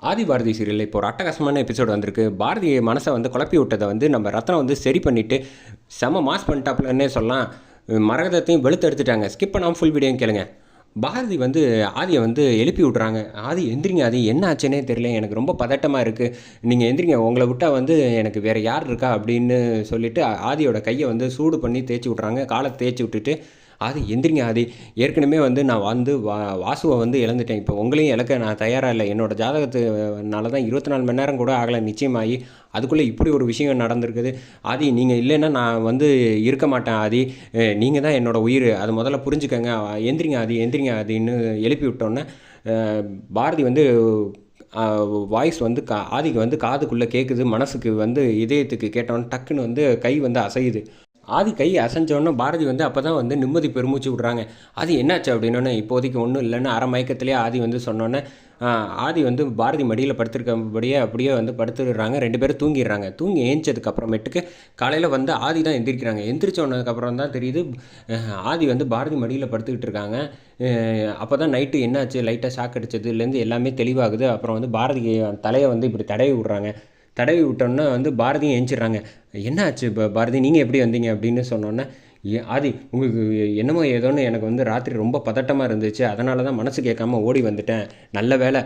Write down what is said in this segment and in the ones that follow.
ஆதி பாரதி சீரியலில் இப்போ ஒரு அட்டகாசமான எபிசோடு வந்திருக்கு. பாரதி மனசை வந்து குழப்பி விட்டதை வந்து நம்ம ரத்னம் வந்து சரி பண்ணிவிட்டு செம மாஸ் பண்ணிட்டாப்லன்னே சொல்லலாம். மரகதத்தையும் வெளுத்து எடுத்துட்டாங்க. ஸ்கிப் பண்ணாமல் ஃபுல் வீடியோ கேளுங்க. பாரதி வந்து ஆதியை வந்து எழுப்பி விட்றாங்க. ஆதி எந்திரிங்க, ஆதி என்ன ஆச்சுன்னே தெரியல, எனக்கு ரொம்ப பதட்டமாக இருக்குது, நீங்கள் எந்திரிங்க, உங்களை விட்டால் வந்து எனக்கு வேறு யார் இருக்கா அப்படின்னு சொல்லிவிட்டு ஆதியோட கையை வந்து சூடு பண்ணி தேய்ச்சி விட்றாங்க. காலை தேய்ச்சி விட்டுட்டு ஆதி எந்திரிங்க ஆதி, ஏற்கனவே வந்து நான் வந்து வாசுவை வந்து இழந்துட்டேன், இப்போ உங்களையும் இழக்க நான் தயாராக இல்லை, என்னோடய ஜாதகத்தினால தான் 24 மணி நேரம் கூட ஆகலை நிச்சயமாகி, அதுக்குள்ளே இப்படி ஒரு விஷயம் நடந்திருக்குது. ஆதி நீங்கள் இல்லைன்னா நான் வந்து இருக்க மாட்டேன் ஆதி, நீங்கள் தான் என்னோடய உயிர், அதை முதல்ல புரிஞ்சுக்கங்க, எந்திரிங்க ஆதி எந்திரிங்க ஆதின்னு எழுப்பி விட்டோன்னே பாரதி வந்து வாய்ஸ் வந்து ஆதிக்கு வந்து காதுக்குள்ளே கேட்குது, மனசுக்கு வந்து இதயத்துக்கு கேட்டோன்னு டக்குன்னு வந்து கை வந்து அசையுது. ஆதி கை அசைஞ்சோன்னே பாரதி வந்து அப்போ தான் வந்து நிம்மதி பெருமூச்சு விட்றாங்க. ஆதி என்னாச்சு அப்படின்னோடனே இப்போதைக்கு ஒன்றும் இல்லைன்னு அரை மயக்கத்திலே ஆதி வந்து சொன்னோன்னே ஆதி வந்து பாரதி மடியில் படுத்துருக்கபடியே அப்படியே வந்து படுத்துடுறாங்க. 2 பேரும் தூங்கிடுறாங்க. தூங்கி ஏஞ்சதுக்கு அப்புறமேட்டுக்கு காலையில் வந்து ஆதி தான் எந்திரிக்கிறாங்க. எந்திரிச்சோன்னதுக்கப்புறம் தான் தெரியுது ஆதி வந்து பாரதி மடியில் படுத்துக்கிட்டு இருக்காங்க. அப்போ தான் நைட்டு என்னாச்சு, லைட்டாக ஷாக் அடித்ததுலேருந்து எல்லாமே தெளிவாகுது. அப்புறம் வந்து பாரதி தலையை வந்து இப்படி தடவி விட்றாங்க. தடவி விட்டோன்னே வந்து பாரதியும் ஏஞ்சிடுறாங்க. என்ன ஆச்சு பாரதி, நீங்கள் எப்படி வந்தீங்க அப்படின்னு சொன்னோன்னே, ஆதி உங்களுக்கு என்னமோ ஏதோன்னு எனக்கு வந்து ராத்திரி ரொம்ப பதட்டமாக இருந்துச்சு, அதனால தான் மனசு கேட்காம ஓடி வந்துட்டேன், நல்ல வேலை,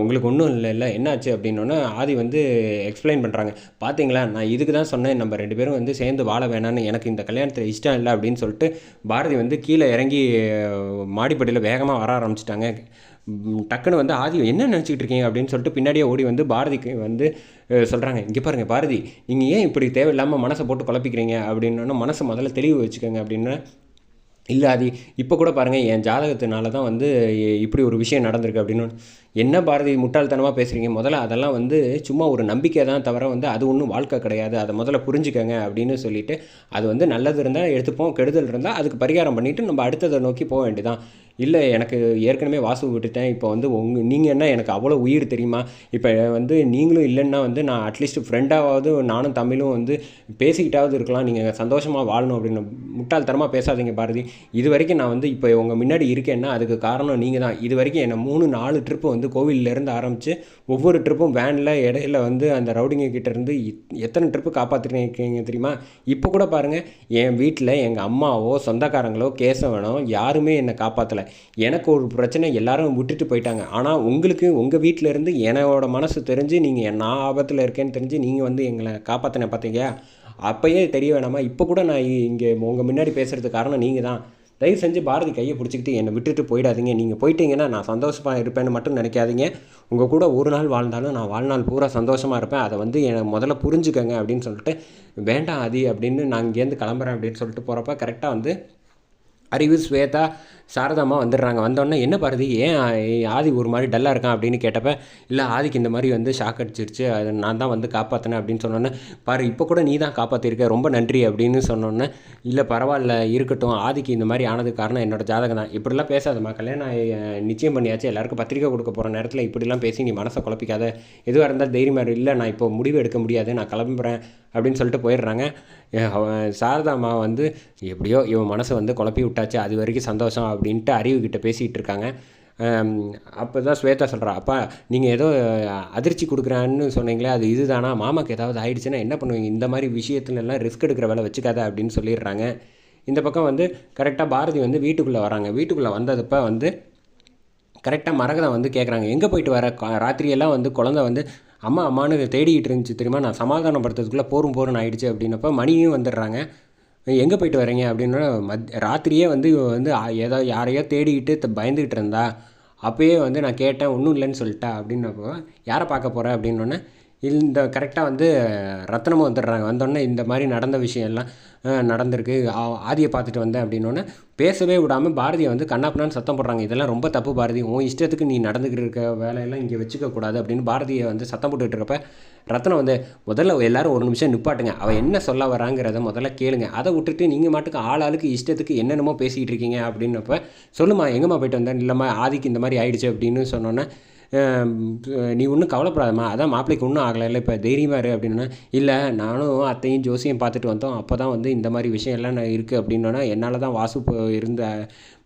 உங்களுக்கு ஒன்றும் இல்லைல்ல, என்னாச்சு அப்படின்னோன்னே ஆதி வந்து எக்ஸ்பிளைன் பண்ணுறாங்க. பார்த்தீங்களா, நான் இதுக்கு தான் சொன்னேன் நம்ம 2 பேரும் வந்து சேர்ந்து வாழ வேணான்னு, எனக்கு இந்த கல்யாணத்தில் இஷ்டம் இல்லை அப்படின்னு சொல்லிட்டு பாரதி வந்து கீழே இறங்கி மாடிப்படியில் வேகமாக வர ஆரம்பிச்சிட்டாங்க. டக்குன்னு வந்து ஆதி என்ன நினச்சிக்கிட்டு இருக்கீங்க அப்படின்னு சொல்லிட்டு பின்னாடியே ஓடி வந்து பாரதிக்கு வந்து சொல்கிறாங்க, இங்கே பாருங்கள் பாரதி, நீங்கள் ஏன் இப்படி தேவையில்லாமல் மனசை போட்டு குழப்பிக்கிறீங்க அப்படின்னா, மனசை முதல்ல தெளிவு வச்சுக்கோங்க அப்படின்னா, இல்லை ஆதி, இப்போ கூட பாருங்கள் என் ஜாதகத்தினால தான் வந்து இப்படி ஒரு விஷயம் நடந்திருக்கு அப்படின்னு. என்ன பாரதி முட்டாள்தனமாக பேசுகிறீங்க, முதல்ல அதெல்லாம் வந்து சும்மா ஒரு நம்பிக்கை தான் தவிர வந்து அது ஒன்றும் வாழ்க்கை கிடையாது, அதை முதல்ல புரிஞ்சுக்கங்க அப்படின்னு சொல்லிவிட்டு, அது வந்து நல்லது இருந்தால் எடுத்துப்போம், கெடுதல் இருந்தால் அதுக்கு பரிகாரம் பண்ணிவிட்டு நம்ம அடுத்ததை நோக்கி போக வேண்டியதான். இல்லை எனக்கு ஏற்கனவே வாசு விட்டுட்டேன், இப்போ வந்து நீங்கள் என்ன எனக்கு அவ்வளோ உயிர் தெரியுமா, இப்போ வந்து நீங்களும் இல்லைன்னா வந்து நான் அட்லீஸ்ட் ஃப்ரெண்டாவது நானும் தமிழும் வந்து பேசிக்கிட்டாவது இருக்கலாம், நீங்கள் சந்தோஷமாக வாழணும் அப்படின்னு. முட்டாள்தனமாக பேசாதீங்க பாரதி, இது வரைக்கும் நான் வந்து இப்போ உங்கள் முன்னாடி இருக்கேன்னா அதுக்கு காரணம் நீங்கள் தான். இது வரைக்கும் என்னை 3-4 ட்ரிப்பு வந்து கோவிலேருந்து ஆரம்பித்து ஒவ்வொரு ட்ரிப்பும் வேனில் இடையில வந்து அந்த ரவுடிங்க கிட்டேருந்து எத்தனை ட்ரிப்பு காப்பாற்றிருக்கீங்க தெரியுமா. இப்போ கூட பாருங்கள், என் வீட்டில் எங்கள் அம்மாவோ சொந்தக்காரங்களோ கேசவனோ யாருமே என்னை காப்பாற்றலை, எனக்கு ஒரு பிரச்சனை எல்லாரும் விட்டுட்டு போயிட்டாங்க. ஆனால் உங்களுக்கு உங்கள் வீட்டிலேருந்து என்னோட மனசு தெரிஞ்சு நீங்கள் நான் ஆபத்தில் இருக்கேன்னு தெரிஞ்சு நீங்கள் வந்து எங்களை காப்பாற்றின பார்த்தீங்க, அப்போயே தெரிய வேணாமா, இப்போ கூட நான் இங்கே உங்கள் முன்னாடி பேசுகிறதுக்கு காரணம் நீங்கள் தான். தயவு செஞ்சு பாரதி கையை பிடிச்சிக்கிட்டு என்னை விட்டுட்டு போயிடாதீங்க, நீங்கள் போயிட்டீங்கன்னா நான் சந்தோஷமாக இருப்பேன்னு மட்டும் நினைக்காதீங்க, உங்கள் கூட ஒரு நாள் வாழ்ந்தாலும் நான் வாழ்நாள் பூரா சந்தோஷமாக இருப்பேன், அதை வந்து என்னை முதல்ல புரிஞ்சுக்கங்க அப்படின்னு சொல்லிட்டு, வேண்டாம் ஆதி அப்படின்னு நான் இங்கேருந்து கிளம்புறேன் அப்படின்னு சொல்லிட்டு போகிறப்ப கரெக்டாக வந்து அறிவு, ஸ்வேதா, சாரதாம்மா வந்துடுறாங்க. வந்தோடனே என்ன பாரதி ஏன் ஆதி ஒரு மாதிரி டல்லாக இருக்கான் அப்படின்னு கேட்டப்ப, இல்லை ஆதிக்கு இந்த மாதிரி வந்து ஷாக் அடிச்சிருச்சு, அதை நான் தான் வந்து காப்பாற்றினேன் அப்படின்னு சொன்னோன்னே, பாரு இப்போ கூட நீ தான் காப்பாற்றிருக்க, ரொம்ப நன்றி அப்படின்னு சொன்னோன்னே, இல்லை பரவாயில்ல இருக்கட்டும், ஆதிக்கு இந்த மாதிரி ஆனதுக்கு காரணம் என்னோடய ஜாதகம் தான், இப்படிலாம் பேசாதம்மா, கல்யாணம் நிச்சயம் பண்ணியாச்சு, எல்லாருக்கும் பத்திரிக்கை கொடுக்க போகிற நேரத்தில் இப்படிலாம் பேசி நீ மனசை குழப்பிக்காத, எதுவாக இருந்தால் தைரியமாக இல்லை, நான் இப்போ முடிவு எடுக்க முடியாது, நான் கிளம்புறேன் அப்படின்னு சொல்லிட்டு போயிடுறாங்க. சாரதாம்மா வந்து எப்படியோ இவன் மனசை வந்து குழப்பி விட்டாச்சு, அது வரைக்கும் சந்தோஷம் அப்படின்ட்டு அறிவுக்கிட்ட பேசிகிட்டு இருக்காங்க. அப்போ தான் ஸ்வேதா சொல்கிறா, அப்பா நீங்கள் ஏதோ அதிர்ச்சி கொடுக்குறான்னு சொன்னீங்களே, அது இதுதானா, மாமாக்கு ஏதாவது ஆயிடுச்சுன்னா என்ன பண்ணுவீங்க, இந்த மாதிரி விஷயத்துலலாம் ரிஸ்க் எடுக்கிற வேலை வச்சுக்காத அப்படின்னு சொல்லிடுறாங்க. இந்த பக்கம் வந்து கரெக்டாக பாரதி வந்து வீட்டுக்குள்ளே வராங்க. வீட்டுக்குள்ளே வந்ததுப்போ வந்து கரெக்டாக மரகதம் வந்து கேட்குறாங்க, எங்கே போயிட்டு வர, ராத்திரியெல்லாம் வந்து குழந்தை வந்து அம்மா அம்மானு தேடிக்கிட்டு இருந்துச்சு தெரியுமா, நான் சமாதானப்படுத்துறதுக்குள்ளே போரும்னு ஆகிடுச்சு அப்படின்னப்போ மணியும் வந்துடுறாங்க. எங்கே போயிட்டு வரீங்க அப்படின்னா, ராத்திரியே வந்து வந்து ஏதோ யாரையோ தேடிக்கிட்டு பயந்துக்கிட்டு இருந்தா, அப்போயே வந்து நான் கேட்டேன் ஒன்றும் இல்லைன்னு சொல்லிட்டா அப்படின்னப்போ, யாரை பார்க்க போகிறேன் அப்படின்னோடனே, இந்த கரெக்டாக வந்து ரத்னமும் வந்துடுறாங்க. வந்தோடனே இந்த மாதிரி நடந்த விஷயம்லாம் நடந்திருக்கு, ஆதியை பார்த்துட்டு வந்தேன் அப்படின்னோடனே பேசவே விடாமல் பாரதியை வந்து கண்ணாப்பினான்னு சத்தம் போடுறாங்க. இதெல்லாம் ரொம்ப தப்பு பாரதி, உன் இஷ்டத்துக்கு நீ நடந்துக்கிட்டு இருக்க வேலையெல்லாம் இங்கே வச்சுக்கக்கூடாது அப்படின்னு பாரதியை வந்து சத்தம் போட்டுக்கிட்டு இருக்கப்ப, ரத்னம் வந்து முதல்ல எல்லோரும் ஒரு நிமிஷம் நிப்பாட்டுங்க, அவள் என்ன சொல்ல வராங்கிறத முதல்ல கேளுங்க, அதை விட்டுட்டு நீங்கள் மாட்டுக்கு ஆளுக்கு இஷ்டத்துக்கு என்னென்னமோ பேசிக்கிட்டு இருக்கீங்க அப்படின்னப்ப, சொல்லுமா எங்கேம்மா போயிட்டு வந்தேன், இல்லைம்மா ஆதிக்கு இந்த மாதிரி ஆயிடுச்சு அப்படின்னு சொன்னோன்னே, நீ ஒன்றும் கவலைப்படாதம்மா, அதான் மாப்பிள்ளைக்கு ஒன்றும் ஆகலை இல்லை, இப்போ தைரியமாக இரு அப்படின்னா, இல்லை நானும் அத்தையும் ஜோசியும் பார்த்துட்டு வந்தோம், அப்போ தான் வந்து இந்த மாதிரி விஷயம் எல்லாம் இருக்குது அப்படின்னோன்னா, என்னால் தான் வாசு இருந்த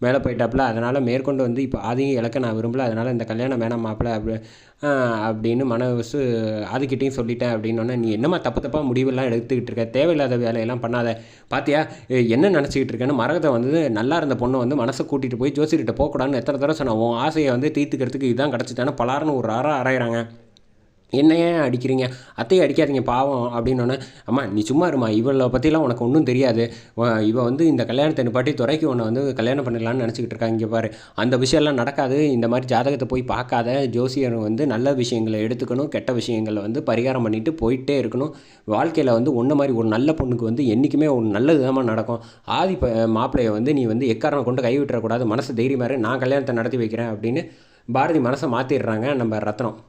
மேலே போயிட்டாப்புல, அதனால் மேற்கொண்டு வந்து இப்போ ஆதியும் இழக்க நான் விரும்பலை, அதனால் இந்த கல்யாணம் வேணாம் மாப்பிள்ளை அப்படி அப்படின்னு மனசு அதுக்கிட்டையும் சொல்லிட்டேன் அப்படின்னோடனே, நீ என்னம்மா தப்பு தப்பாக முடிவெல்லாம் எடுத்துக்கிட்டு இருக்க, தேவையில்லாத வேலையெல்லாம் பண்ணாத, பார்த்தியா என்ன நினச்சிக்கிட்டு இருக்கேன்னு. மரகதம் வந்து நல்லா இருந்த பொண்ணை வந்து மனசை கூட்டிகிட்டு போய் ஜோசியர்கிட்ட போகக்கூடாதுன்னு எத்தனை தடவை சொன்னேன், உன் ஆசையை வந்து தீர்த்துக்கிறதுக்கு இதுதான் கிடச்சிட்டானே பலாருன்னு ஒரு அரையிறாங்க. என்ன ஏன் அடிக்கிறீங்க, அத்தையை அடிக்காதீங்க பாவம் அப்படின்னோடனே, அம்மா நீ சும்மா இருமா, இவளை பற்றிலாம் உனக்கு ஒன்றும் தெரியாது, இவ வந்து இந்த கல்யாணத்தை நிப்பாட்டி துறைக்கு உன்னை வந்து கல்யாணம் பண்ணிடலான்னு நினச்சிக்கிட்டு இருக்காங்க, இங்கே பாரு அந்த விஷயம்லாம் நடக்காது, இந்த மாதிரி ஜாதகத்தை போய் பார்க்காத, ஜோசியர் வந்து நல்ல விஷயங்களை எடுத்துக்கணும், கெட்ட விஷயங்களை வந்து பரிகாரம் பண்ணிட்டு போயிட்டே இருக்கணும், வாழ்க்கையில் வந்து ஒன்றை மாதிரி ஒரு நல்ல பொண்ணுக்கு வந்து என்றைக்குமே ஒரு நல்லது தான் நடக்கும், மாப்பிள்ளையை வந்து நீ வந்து எக்காரணம் கொண்டு கைவிட்டுறக்கூடாது, மனசு தைரியமாக நான் கல்யாணத்தை நடத்தி வைக்கிறேன் அப்படின்னு பாரதி மனசை மாற்றிடுறாங்க நம்ம ரத்னம்.